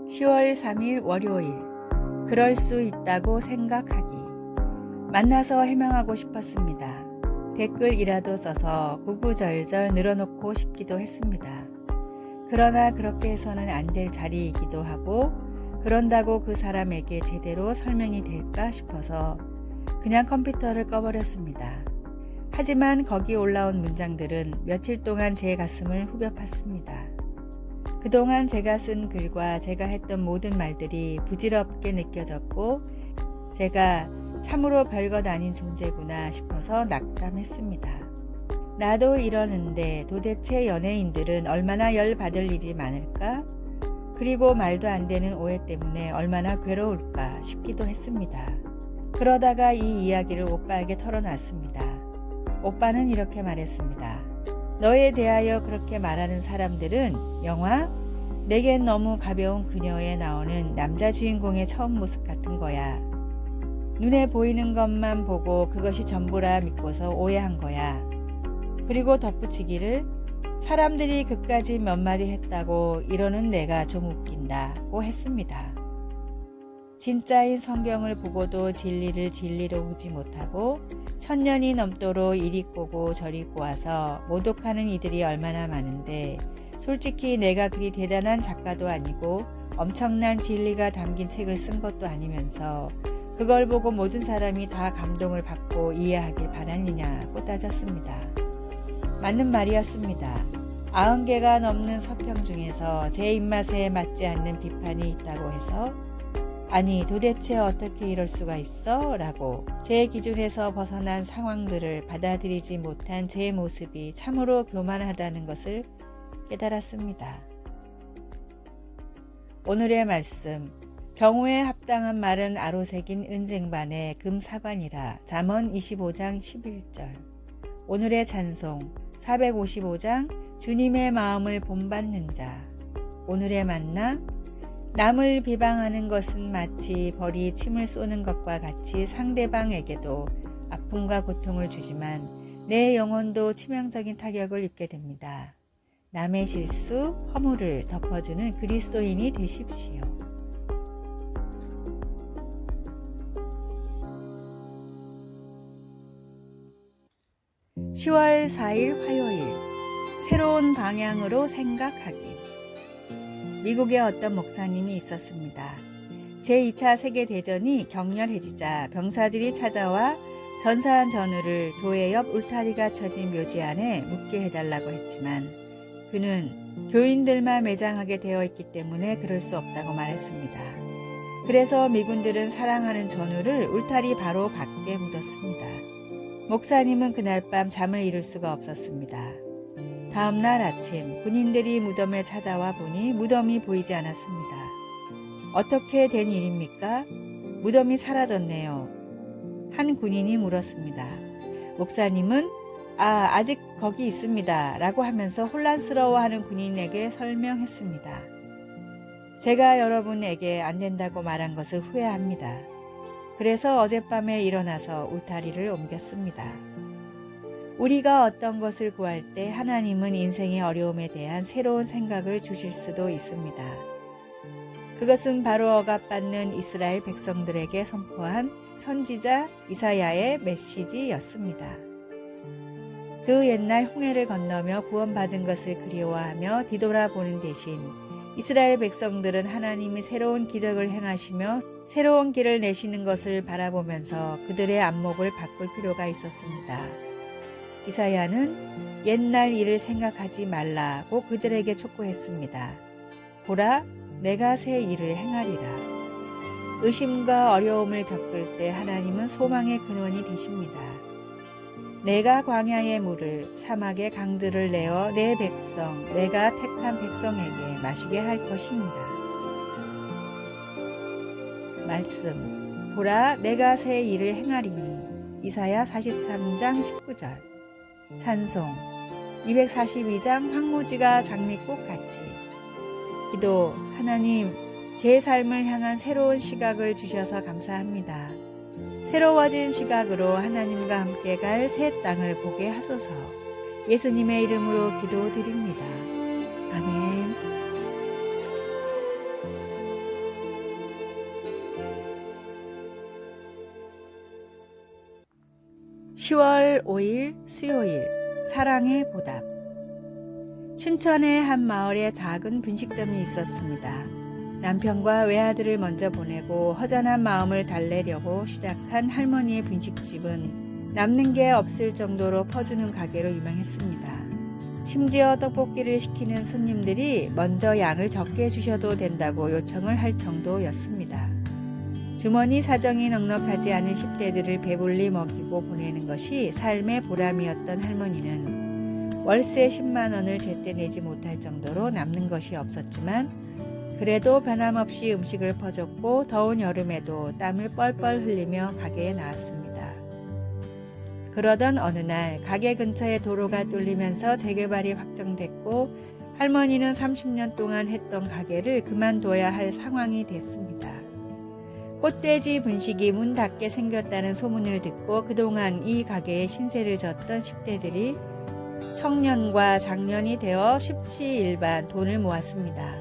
10월 3일 월요일. 그럴 수 있다고 생각하기. 만나서 해명하고 싶었습니다. 댓글이라도 써서 구구절절 늘어놓고 싶기도 했습니다. 그러나 그렇게 해서는 안 될 자리이기도 하고 그런다고 그 사람에게 제대로 설명이 될까 싶어서 그냥 컴퓨터를 꺼버렸습니다. 하지만 거기 올라온 문장들은 며칠 동안 제 가슴을 후벼 팠습니다. 그동안 제가 쓴 글과 제가 했던 모든 말들이 부질없게 느껴졌고 제가 참으로 별것 아닌 존재구나 싶어서 낙담했습니다. 나도 이러는데 도대체 연예인들은 얼마나 열받을 일이 많을까? 그리고 말도 안 되는 오해 때문에 얼마나 괴로울까 싶기도 했습니다. 그러다가 이 이야기를 오빠에게 털어놨습니다. 오빠는 이렇게 말했습니다. 너에 대하여 그렇게 말하는 사람들은 영화 내겐 너무 가벼운 그녀에 나오는 남자 주인공의 처음 모습 같은 거야. 눈에 보이는 것만 보고 그것이 전부라 믿고서 오해한 거야. 그리고 덧붙이기를 사람들이 그까지 몇 마디 했다고 이러는 내가 좀 웃긴다고 했습니다. 진짜인 성경을 보고도 진리를 진리로 보지 못하고 1000년이 넘도록 이리 꼬고 저리 꼬아서 모독하는 이들이 얼마나 많은데 솔직히 내가 그리 대단한 작가도 아니고 엄청난 진리가 담긴 책을 쓴 것도 아니면서 그걸 보고 모든 사람이 다 감동을 받고 이해하길 바라느냐고 따졌습니다. 맞는 말이었습니다. 90개가 넘는 서평 중에서 제 입맛에 맞지 않는 비판이 있다고 해서 아니 도대체 어떻게 이럴 수가 있어? 라고 제 기준에서 벗어난 상황들을 받아들이지 못한 제 모습이 참으로 교만하다는 것을 깨달았습니다. 오늘의 말씀. 경우에 합당한 말은 아로새긴 은쟁반의 금사관이라. 잠언 25장 11절. 오늘의 찬송 455장 주님의 마음을 본받는 자. 오늘의 만나 남을 비방하는 것은 마치 벌이 침을 쏘는 것과 같이 상대방에게도 아픔과 고통을 주지만 내 영혼도 치명적인 타격을 입게 됩니다. 남의 실수, 허물을 덮어주는 그리스도인이 되십시오. (10월 4일) 화요일. 새로운 방향으로 생각하기. 미국에 어떤 목사님이 있었습니다. 제2차 세계대전이 격렬해지자 병사들이 찾아와 전사한 전우를 교회 옆 울타리가 쳐진 묘지 안에 묻게 해달라고 했지만 그는 교인들만 매장하게 되어 있기 때문에 그럴 수 없다고 말했습니다. 그래서 미군들은 사랑하는 전우를 울타리 바로 밖에 묻었습니다. 목사님은 그날 밤 잠을 이룰 수가 없었습니다. 다음 날 아침 군인들이 무덤에 찾아와 보니 무덤이 보이지 않았습니다. 어떻게 된 일입니까? 무덤이 사라졌네요. 한 군인이 물었습니다. 목사님은 아직 거기 있습니다 라고 하면서 혼란스러워하는 군인에게 설명했습니다. 제가 여러분에게 안 된다고 말한 것을 후회합니다. 그래서 어젯밤에 일어나서 울타리를 옮겼습니다. 우리가 어떤 것을 구할 때 하나님은 인생의 어려움에 대한 새로운 생각을 주실 수도 있습니다. 그것은 바로 억압받는 이스라엘 백성들에게 선포한 선지자 이사야의 메시지였습니다. 그 옛날 홍해를 건너며 구원받은 것을 그리워하며 뒤돌아보는 대신 이스라엘 백성들은 하나님이 새로운 기적을 행하시며 새로운 길을 내시는 것을 바라보면서 그들의 안목을 바꿀 필요가 있었습니다. 이사야는 옛날 일을 생각하지 말라고 그들에게 촉구했습니다. 보라, 내가 새 일을 행하리라. 의심과 어려움을 겪을 때 하나님은 소망의 근원이 되십니다. 내가 광야의 물을 사막의 강들을 내어 내 백성, 내가 택한 백성에게 마시게 할 것이니라. 말씀. 보라, 내가 새 일을 행하리니. 이사야 43장 19절. 찬송. 242장 황무지가 장미꽃같이. 기도. 하나님, 제 삶을 향한 새로운 시각을 주셔서 감사합니다. 새로워진 시각으로 하나님과 함께 갈 새 땅을 보게 하소서. 예수님의 이름으로 기도드립니다. 아멘. 10월 5일 수요일 사랑의 보답. 춘천의 한 마을에 작은 분식점이 있었습니다. 남편과 외아들을 먼저 보내고 허전한 마음을 달래려고 시작한 할머니의 분식집은 남는 게 없을 정도로 퍼주는 가게로 유명했습니다. 심지어 떡볶이를 시키는 손님들이 먼저 양을 적게 주셔도 된다고 요청을 할 정도였습니다. 주머니 사정이 넉넉하지 않은 10대들을 배불리 먹이고 보내는 것이 삶의 보람이었던 할머니는 월세 10만 원을 제때 내지 못할 정도로 남는 것이 없었지만 그래도 변함없이 음식을 퍼줬고 더운 여름에도 땀을 뻘뻘 흘리며 가게에 나왔습니다. 그러던 어느 날 가게 근처에 도로가 뚫리면서 재개발이 확정됐고 할머니는 30년 동안 했던 가게를 그만둬야 할 상황이 됐습니다. 꽃돼지 분식이 문 닫게 생겼다는 소문을 듣고 그동안 이 가게에 신세를 졌던 10대들이 청년과 장년이 되어 십시일반 돈을 모았습니다.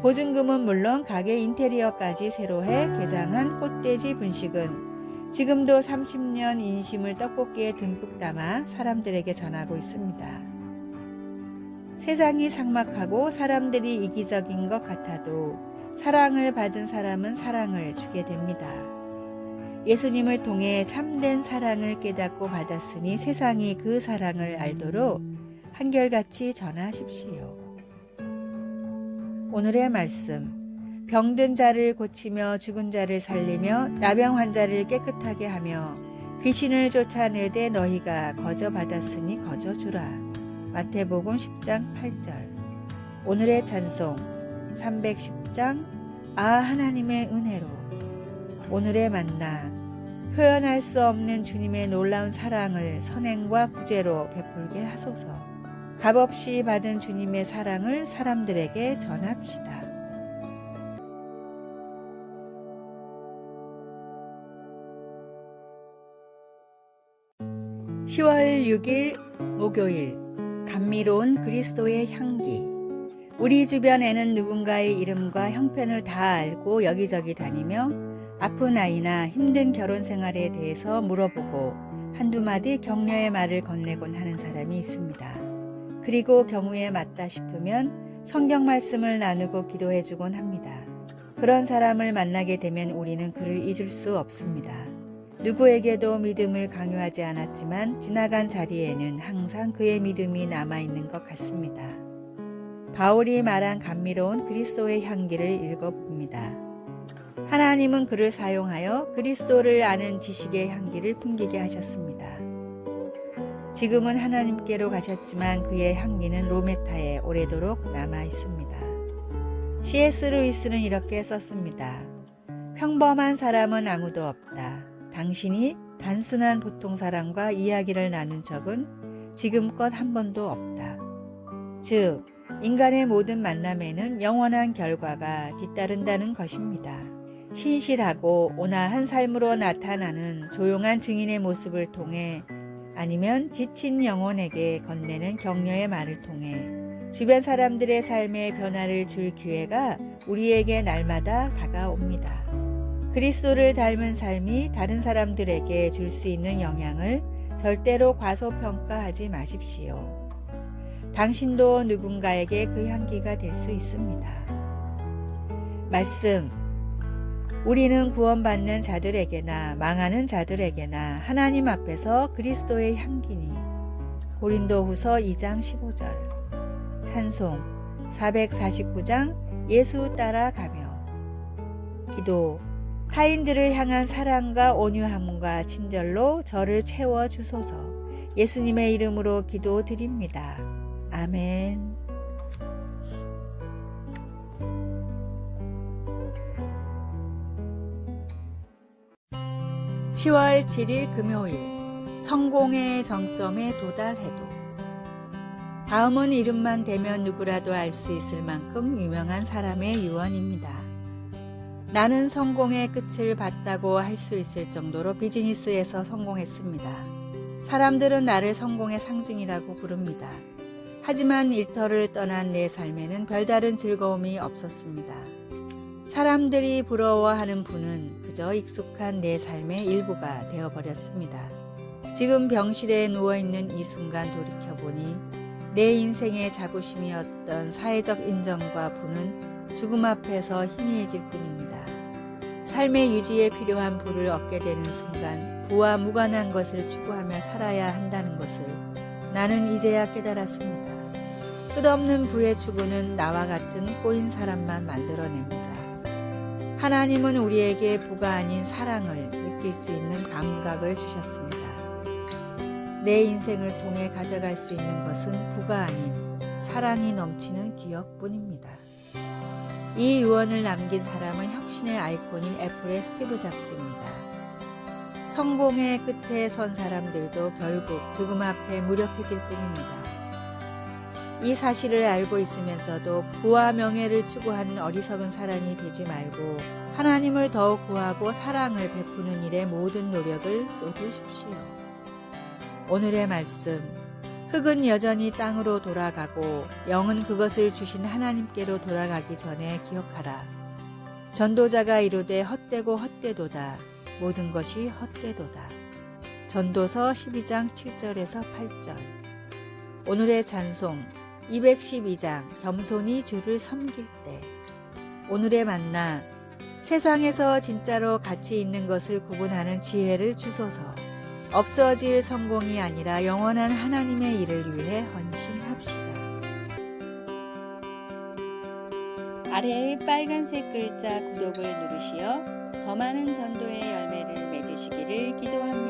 보증금은 물론 가게 인테리어까지 새로 해 개장한 꽃돼지 분식은 지금도 30년 인심을 떡볶이에 듬뿍 담아 사람들에게 전하고 있습니다. 세상이 삭막하고 사람들이 이기적인 것 같아도 사랑을 받은 사람은 사랑을 주게 됩니다. 예수님을 통해 참된 사랑을 깨닫고 받았으니 세상이 그 사랑을 알도록 한결같이 전하십시오. 오늘의 말씀. 병든 자를 고치며 죽은 자를 살리며 나병 환자를 깨끗하게 하며 귀신을 쫓아내되 너희가 거저 받았으니 거저 주라. 마태복음 10장 8절. 오늘의 찬송 310장 하나님의 은혜로. 오늘의 만나. 표현할 수 없는 주님의 놀라운 사랑을 선행과 구제로 베풀게 하소서. 값없이 받은 주님의 사랑을 사람들에게 전합시다. (10월 6일) 목요일. 감미로운 그리스도의 향기. 우리 주변에는 누군가의 이름과 형편을 다 알고 여기저기 다니며 아픈 아이나 힘든 결혼 생활에 대해서 물어보고 한두 마디 격려의 말을 건네곤 하는 사람이 있습니다. 그리고 경우에 맞다 싶으면 성경 말씀을 나누고 기도해주곤 합니다. 그런 사람을 만나게 되면 우리는 그를 잊을 수 없습니다. 누구에게도 믿음을 강요하지 않았지만 지나간 자리에는 항상 그의 믿음이 남아있는 것 같습니다. 바울이 말한 감미로운 그리스도의 향기를 읽어봅니다. 하나님은 그를 사용하여 그리스도를 아는 지식의 향기를 풍기게 하셨습니다. 지금은 하나님께로 가셨지만 그의 향기는 로메타에 오래도록 남아있습니다. C.S. 루이스는 이렇게 썼습니다. 평범한 사람은 아무도 없다. 당신이 단순한 보통 사람과 이야기를 나눈 적은 지금껏 한 번도 없다. 즉, 인간의 모든 만남에는 영원한 결과가 뒤따른다는 것입니다. 신실하고 온화한 삶으로 나타나는 조용한 증인의 모습을 통해 아니면 지친 영혼에게 건네는 격려의 말을 통해 주변 사람들의 삶에 변화를 줄 기회가 우리에게 날마다 다가옵니다. 그리스도를 닮은 삶이 다른 사람들에게 줄 수 있는 영향을 절대로 과소평가하지 마십시오. 당신도 누군가에게 그 향기가 될 수 있습니다. 말씀. 우리는 구원받는 자들에게나 망하는 자들에게나 하나님 앞에서 그리스도의 향기니. 고린도후서 2장 15절. 찬송 449장 예수 따라가며. 기도. 타인들을 향한 사랑과 온유함과 친절로 저를 채워주소서. 예수님의 이름으로 기도드립니다. 아멘. 10월 7일 금요일. 성공의 정점에 도달해도. 다음은 이름만 대면 누구라도 알 수 있을 만큼 유명한 사람의 유언입니다. 나는 성공의 끝을 봤다고 할 수 있을 정도로 비즈니스에서 성공했습니다. 사람들은 나를 성공의 상징이라고 부릅니다. 하지만 일터를 떠난 내 삶에는 별다른 즐거움이 없었습니다. 사람들이 부러워하는 분은 그저 익숙한 내 삶의 일부가 되어버렸습니다. 지금 병실에 누워있는 이 순간 돌이켜보니 내 인생의 자부심이었던 사회적 인정과 부는 죽음 앞에서 희미해질 뿐입니다. 삶의 유지에 필요한 부를 얻게 되는 순간 부와 무관한 것을 추구하며 살아야 한다는 것을 나는 이제야 깨달았습니다. 끝없는 부의 추구는 나와 같은 꼬인 사람만 만들어냅니다. 하나님은 우리에게 부가 아닌 사랑을 느낄 수 있는 감각을 주셨습니다. 내 인생을 통해 가져갈 수 있는 것은 부가 아닌 사랑이 넘치는 기억뿐입니다. 이 유언을 남긴 사람은 혁신의 아이콘인 애플의 스티브 잡스입니다. 성공의 끝에 선 사람들도 결국 죽음 앞에 무력해질 뿐입니다. 이 사실을 알고 있으면서도 부와 명예를 추구하는 어리석은 사람이 되지 말고 하나님을 더욱 구하고 사랑을 베푸는 일에 모든 노력을 쏟으십시오. 오늘의 말씀, 흙은 여전히 땅으로 돌아가고 영은 그것을 주신 하나님께로 돌아가기 전에 기억하라. 전도자가 이르되 헛되고 헛되도다. 모든 것이 헛되도다. 전도서 12장 7절에서 8절. 오늘의 찬송 212장 겸손히 주를 섬길 때. 오늘의 만나 세상에서 진짜로 가치 있는 것을 구분하는 지혜를 주소서. 없어질 성공이 아니라 영원한 하나님의 일을 위해 헌신합시다. 아래의 빨간색 글자 구독을 누르시어 더 많은 전도의 열매를 맺으시기를 기도합니다.